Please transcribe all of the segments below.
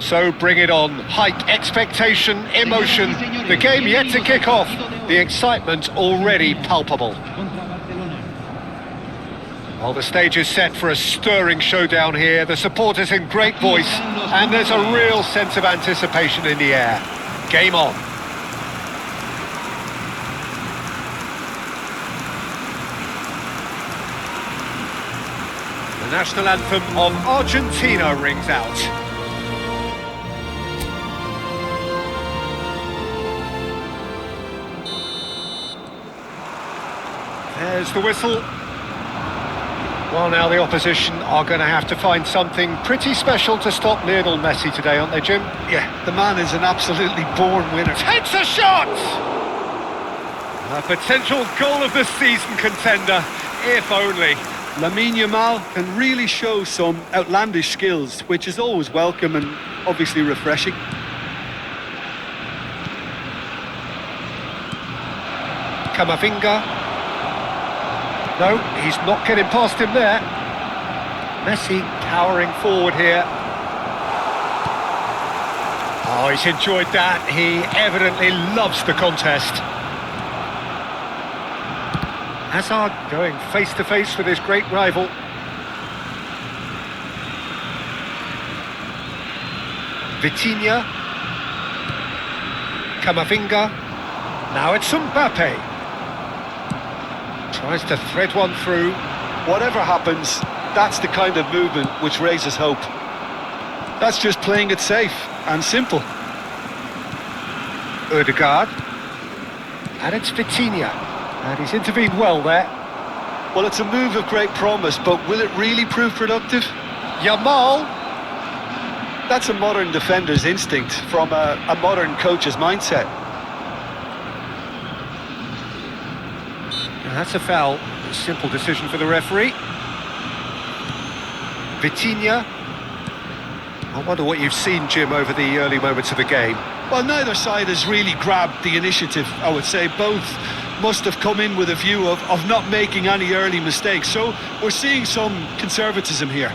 So bring it on. Hype, expectation, emotion. The game yet to kick off. The excitement already palpable. Well, the stage is set for a stirring showdown here. The supporters in great voice, and there's a real sense of anticipation in the air. Game on. The national anthem of Argentina rings out. There's the whistle. Well, now the opposition are going to have to find something pretty special to stop Lionel Messi today, aren't they, Jim? Yeah, the man is an absolutely born winner. Takes a shot! A potential goal of the season contender, if only. Lamine Yamal can really show some outlandish skills, which is always welcome and obviously refreshing. Camavinga. No, he's not getting past him there. Messi powering forward here. Oh, he's enjoyed that. He evidently loves the contest. Hazard going face-to-face with his great rival. Vitinha. Camavinga. Now it's Mbappe. Tries to thread one through. Whatever happens, that's the kind of movement which raises hope. That's just playing it safe and simple. Ødegaard. And it's Vitinha. And he's intervened well there. Well, it's a move of great promise, but will it really prove productive? Yamal. That's a modern defender's instinct from a modern coach's mindset. That's a foul. A simple decision for the referee. Vitinha. I wonder what you've seen, Jim, over the early moments of the game. Well, neither side has really grabbed the initiative, I would say. Both must have come in with a view of not making any early mistakes. So we're seeing some conservatism here.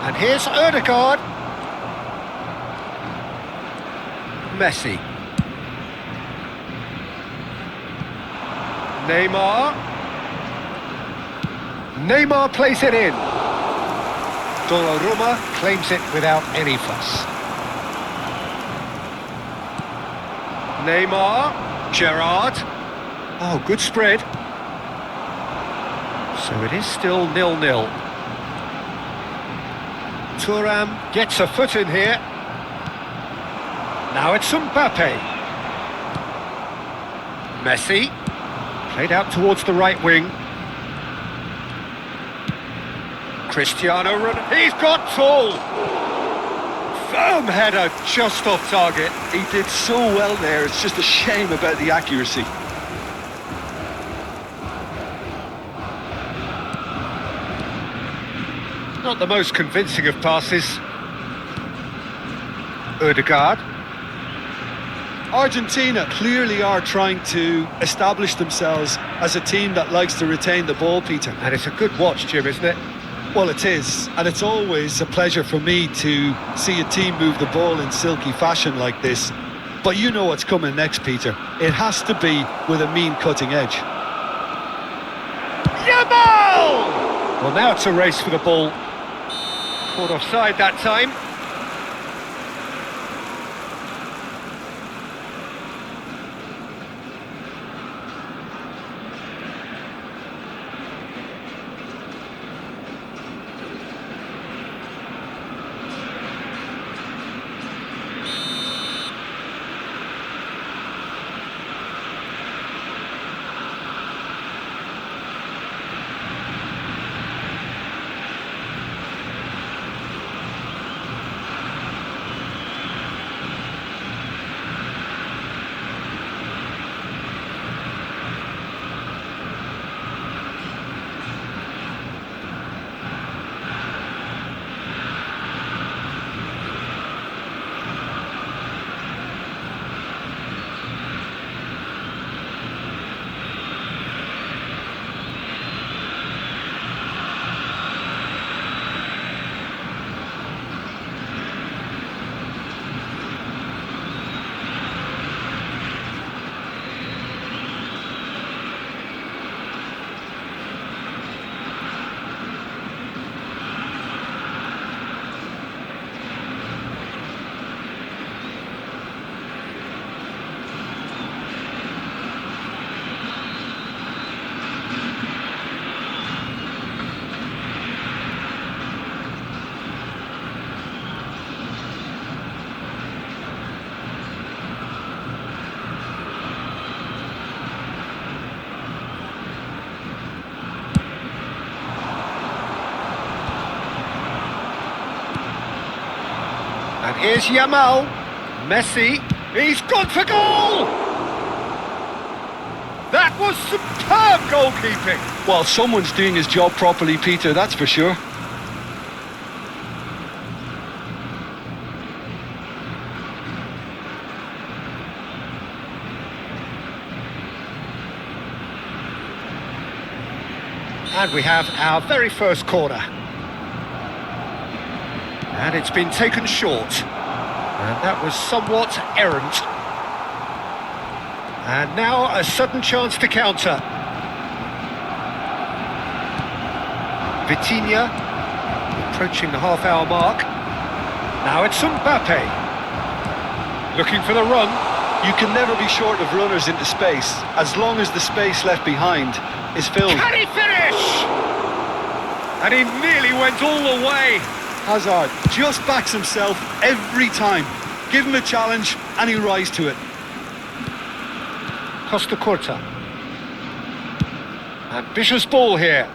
And here's Ødegaard. Messi. Neymar plays it in. Donnarumma claims it without any fuss. Neymar. Gerrard. Oh, good spread. So it is still 0-0. Thuram gets a foot in here. Now it's Mbappe. Messi. Played out towards the right wing. Cristiano Ronaldo. He's got tall. Firm header just off target. He did so well there. It's just a shame about the accuracy. Not the most convincing of passes. Ødegaard. Argentina clearly are trying to establish themselves as a team that likes to retain the ball, Peter. And it's a good watch, Jim, isn't it? Well, it is, and it's always a pleasure for me to see a team move the ball in silky fashion like this. But you know what's coming next, Peter. It has to be with a mean cutting edge. Yamal! Well, now it's a race for the ball. Caught offside that time. And here's Yamal. Messi. He's gone for goal! That was superb goalkeeping. Well, someone's doing his job properly, Peter, that's for sure. And we have our very first corner. And it's been taken short. And that was somewhat errant. And now a sudden chance to counter. Vitinha approaching the half-hour mark. Now it's Mbappe. Looking for the run. You can never be short of runners into space, as long as the space left behind is filled. Can he finish? And he nearly went all the way. Hazard just backs himself every time. Give him a challenge and he'll rise to it. Costa Curta. Ambitious ball here.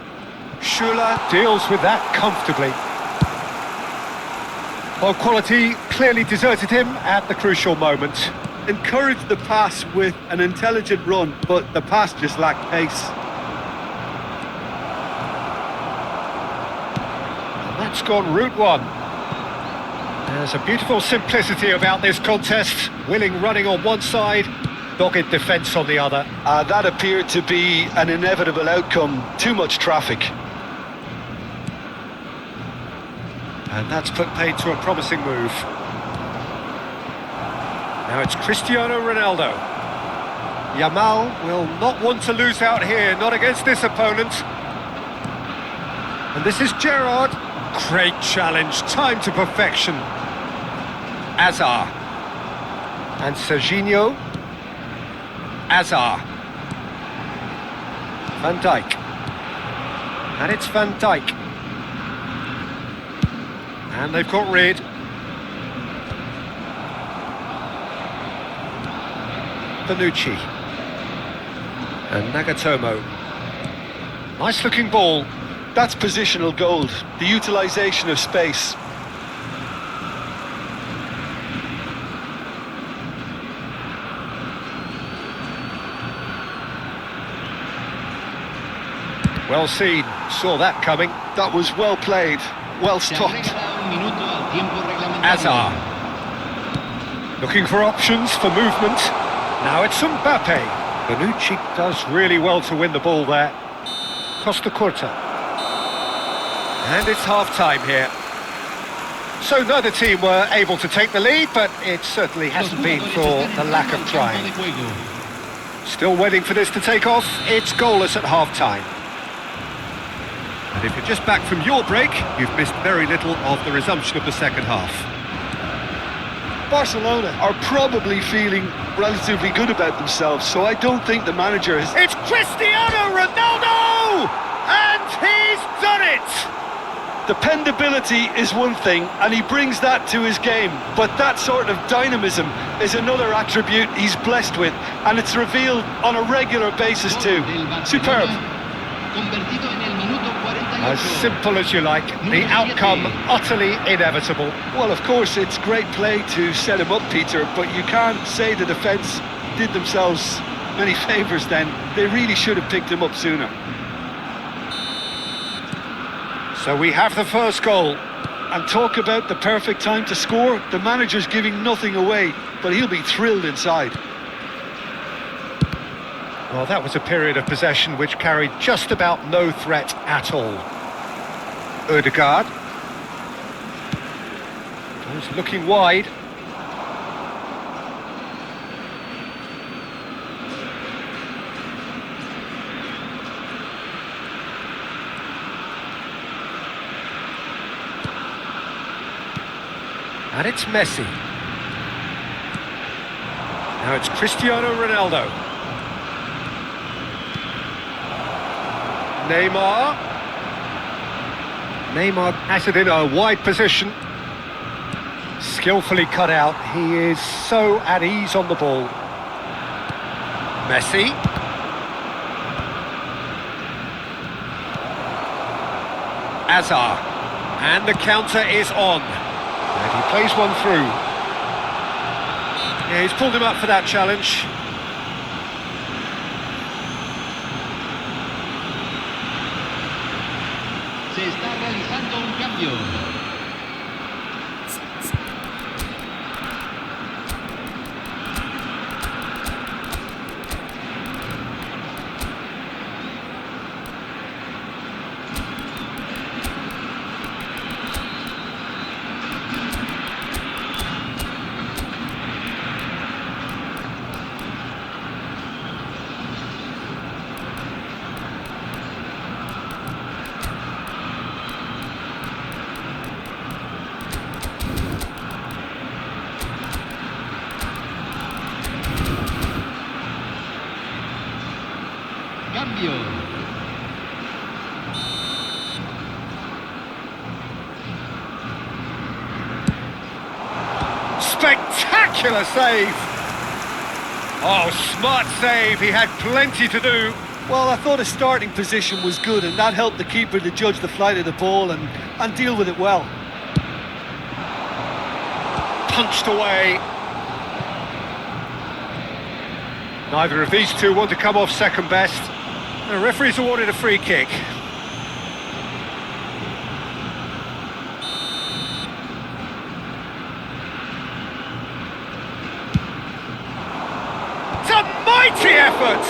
Schürrle deals with that comfortably. Well, quality clearly deserted him at the crucial moment. Encouraged the pass with an intelligent run, but the pass just lacked pace. And that's gone route one. There's a beautiful simplicity about this contest. Willing running on one side, dogged defence on the other. That appeared to be an inevitable outcome. Too much traffic. And that's put paid to a promising move. Now it's Cristiano Ronaldo. Yamal will not want to lose out here, not against this opponent. And this is Gerrard. Great challenge, time to perfection. Azar. And Serginho. Azar. Van Dijk. And it's Van Dijk. And they've got rid. Bonucci. And Nagatomo. Nice looking ball. That's positional gold, the utilisation of space. Well seen, saw that coming. That was well played, well stopped. Azar. Looking for options for movement. Now it's Mbappe. Bonucci does really well to win the ball there. Costa Curta. And it's half-time here. So neither team were able to take the lead, but it certainly hasn't been for the lack of trying. Still waiting for this to take off. It's goalless at half-time. And if you're just back from your break, you've missed very little of the resumption of the second half. Barcelona are probably feeling relatively good about themselves, so I don't think the manager has... It's Cristiano Ronaldo! And he's done it! Dependability is one thing, and he brings that to his game, but that sort of dynamism is another attribute he's blessed with, and it's revealed on a regular basis too. Superb. As simple as you like, the outcome utterly inevitable. Well, of course, it's great play to set him up, Peter, but you can't say the defence did themselves many favours then. They really should have picked him up sooner. So we have the first goal. And talk about the perfect time to score. The manager's giving nothing away, but he'll be thrilled inside. Well, that was a period of possession which carried just about no threat at all. Ødegaard. He's looking wide. And it's Messi. Now it's Cristiano Ronaldo. Neymar has it in a wide position. Skillfully cut out. He is so at ease on the ball. Messi. Azar. And the counter is on. And he plays one through. Yeah, he's pulled him up for that challenge. Se está realizando un cambio. Cambio. Spectacular save! Oh, smart save, he had plenty to do. Well, I thought his starting position was good, and that helped the keeper to judge the flight of the ball and deal with it well. Punched away. Neither of these two want to come off second best. The referee's awarded a free kick. It's a mighty effort!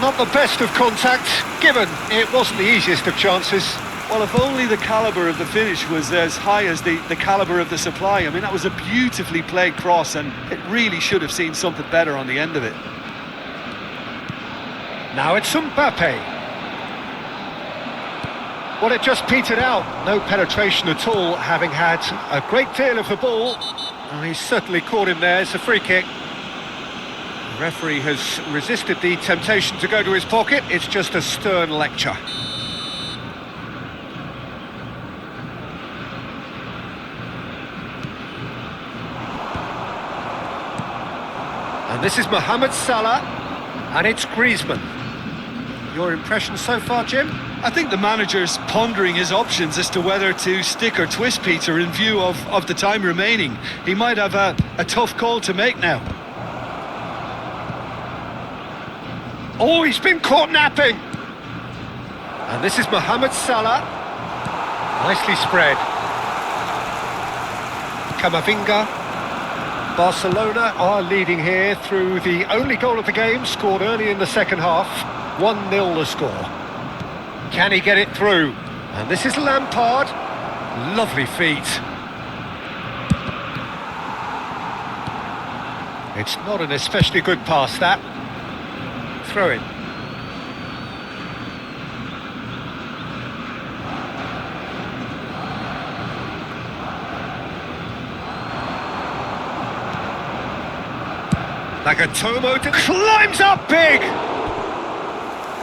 Not the best of contact, given it wasn't the easiest of chances. Well, if only the calibre of the finish was as high as the calibre of the supply. I mean, that was a beautifully played cross, and it really should have seen something better on the end of it. Now it's Mbappe. Well, it just petered out. No penetration at all, having had a great deal of the ball. Well, he's certainly caught him there. It's a free kick. The referee has resisted the temptation to go to his pocket. It's just a stern lecture. And this is Mohamed Salah, and it's Griezmann. Your impression so far, Jim? I think the manager's pondering his options as to whether to stick or twist Peter in view of the time remaining. He might have a tough call to make now. Oh, he's been caught napping! And this is Mohamed Salah. Nicely spread. Camavinga. Barcelona are leading here through the only goal of the game, scored early in the second half. 1-0 the score. Can he get it through? And this is Lampard. Lovely feet. It's not an especially good pass, that. Throw it. Nagatomo climbs up big!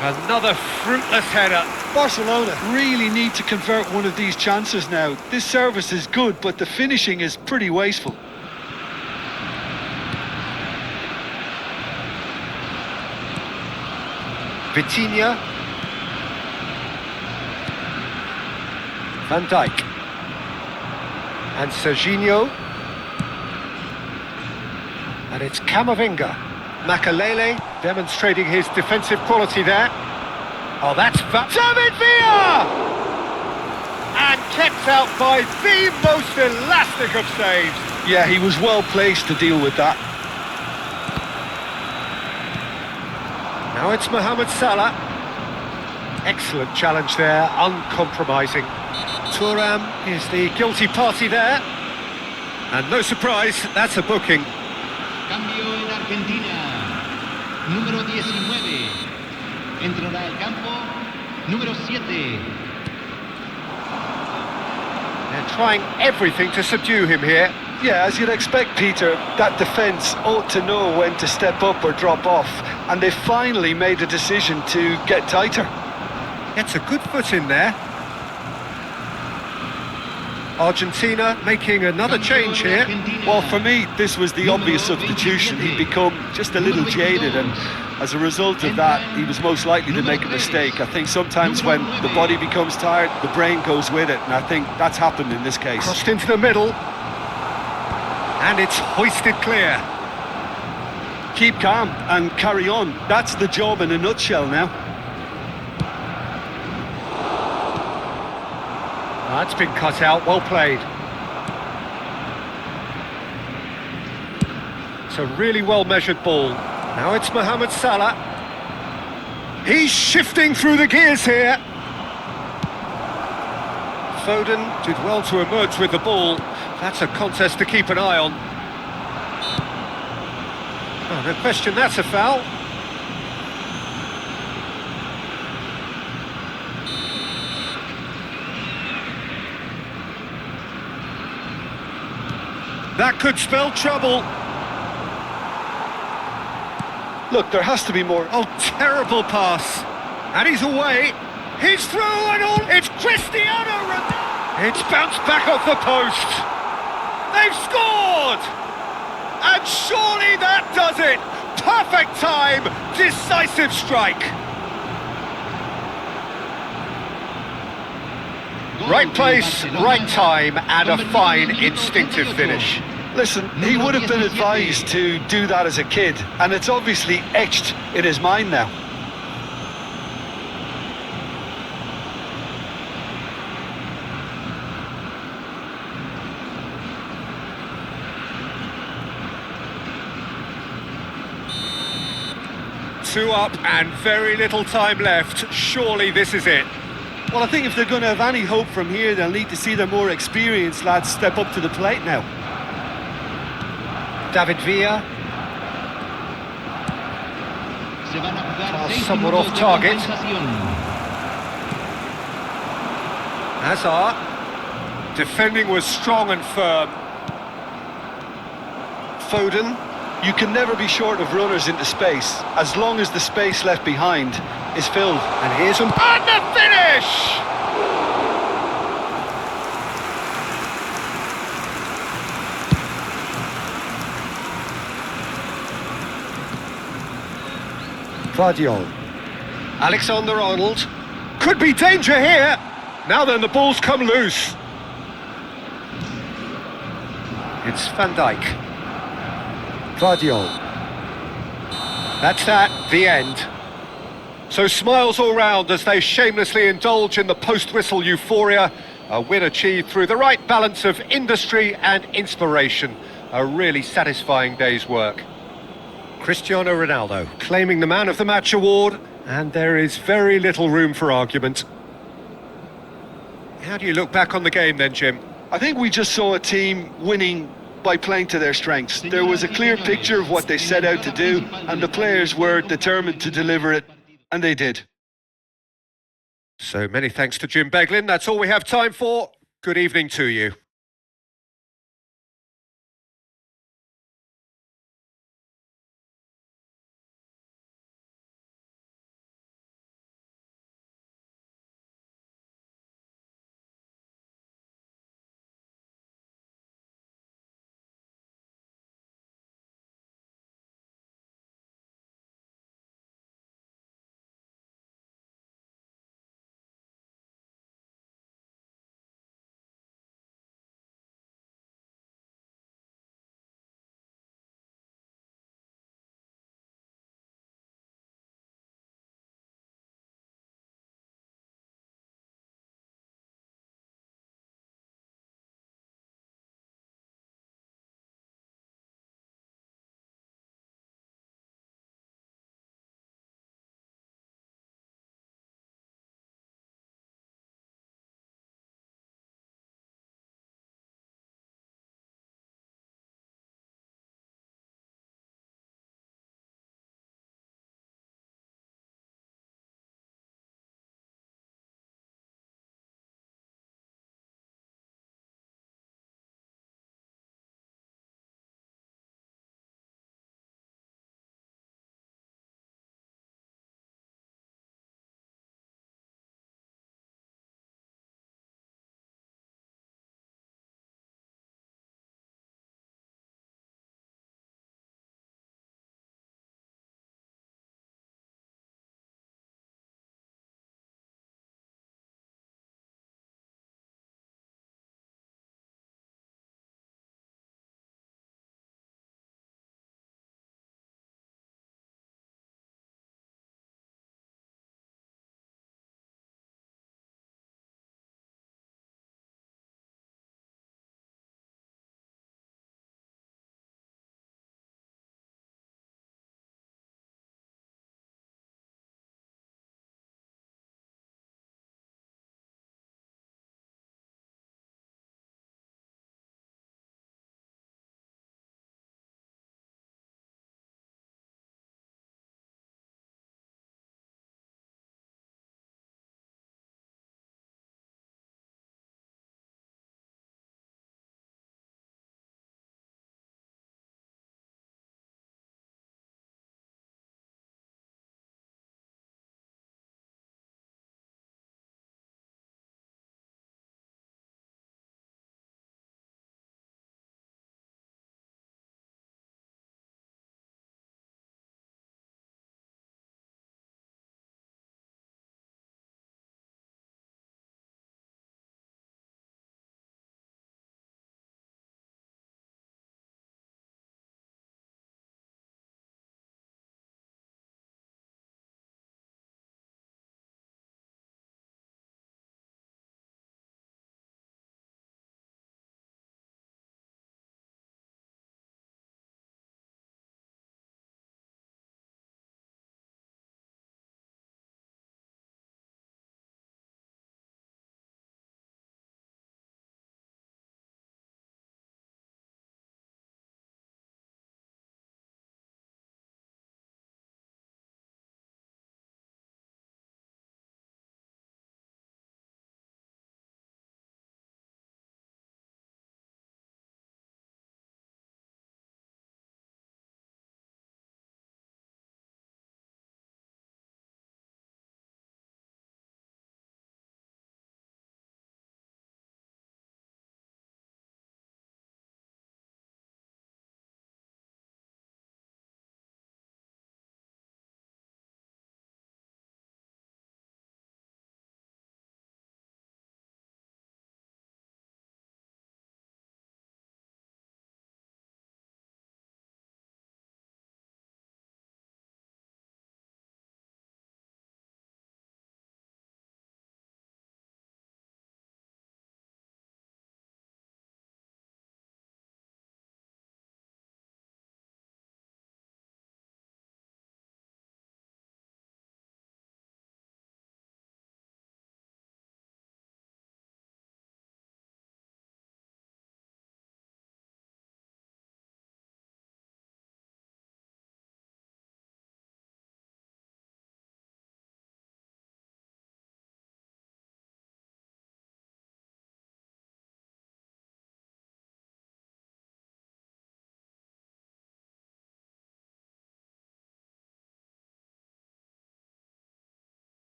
Another fruitless header. Barcelona really need to convert one of these chances now. This service is good, but the finishing is pretty wasteful. Vitinha. Van Dijk. And Serginho. And it's Camavinga. Makalele demonstrating his defensive quality there. Oh, that's David Villa! And kept out by the most elastic of saves. Yeah, he was well placed to deal with that. Now it's Mohamed Salah. Excellent challenge there, uncompromising. Thuram is the guilty party there. And no surprise, that's a booking. Cambio en Argentina. Número 19. Entrará al campo. Número 7. They're trying everything to subdue him here. Yeah, as you'd expect, Peter, that defence ought to know when to step up or drop off. And they finally made a decision to get tighter. Gets a good foot in there. Argentina making another change here. Well, for me, this was the obvious substitution. He'd become just a little jaded, and as a result of that, he was most likely to make a mistake. I think sometimes when the body becomes tired, the brain goes with it, and I think that's happened in this case. Crossed into the middle. And it's hoisted clear. Keep calm and carry on. That's the job in a nutshell now. That's been cut out, well played. It's a really well-measured ball. Now it's Mohamed Salah. He's shifting through the gears here. Foden did well to emerge with the ball. That's a contest to keep an eye on. Oh, no question, that's a foul. That could spell trouble. Look, there has to be more. Oh, terrible pass. And he's away. He's through and all. It's Cristiano Ronaldo. It's bounced back off the post. They've scored. And surely that does it. Perfect time. Decisive strike. Right place, right time, and a fine instinctive finish. Listen, he would have been advised to do that as a kid, and it's obviously etched in his mind now. Two up and very little time left. Surely this is it. Well, I think if they're going to have any hope from here, they'll need to see their more experienced lads step up to the plate now. David Villa. Somewhat off target. Hazard. Defending was strong and firm. Foden. You can never be short of runners into space, as long as the space left behind is filled. And here's him. And the finish! Guardiola. Alexander-Arnold. Could be danger here. Now then, the ball's come loose. It's Van Dijk. Guardiola. That's that, the end. So smiles all round as they shamelessly indulge in the post-whistle euphoria. A win achieved through the right balance of industry and inspiration. A really satisfying day's work. Cristiano Ronaldo claiming the Man of the Match award, and there is very little room for argument. How do you look back on the game then, Jim? I think we just saw a team winning by playing to their strengths. There was a clear picture of what they set out to do, and the players were determined to deliver it, and they did. So many thanks to Jim Beglin. That's all we have time for. Good evening to you.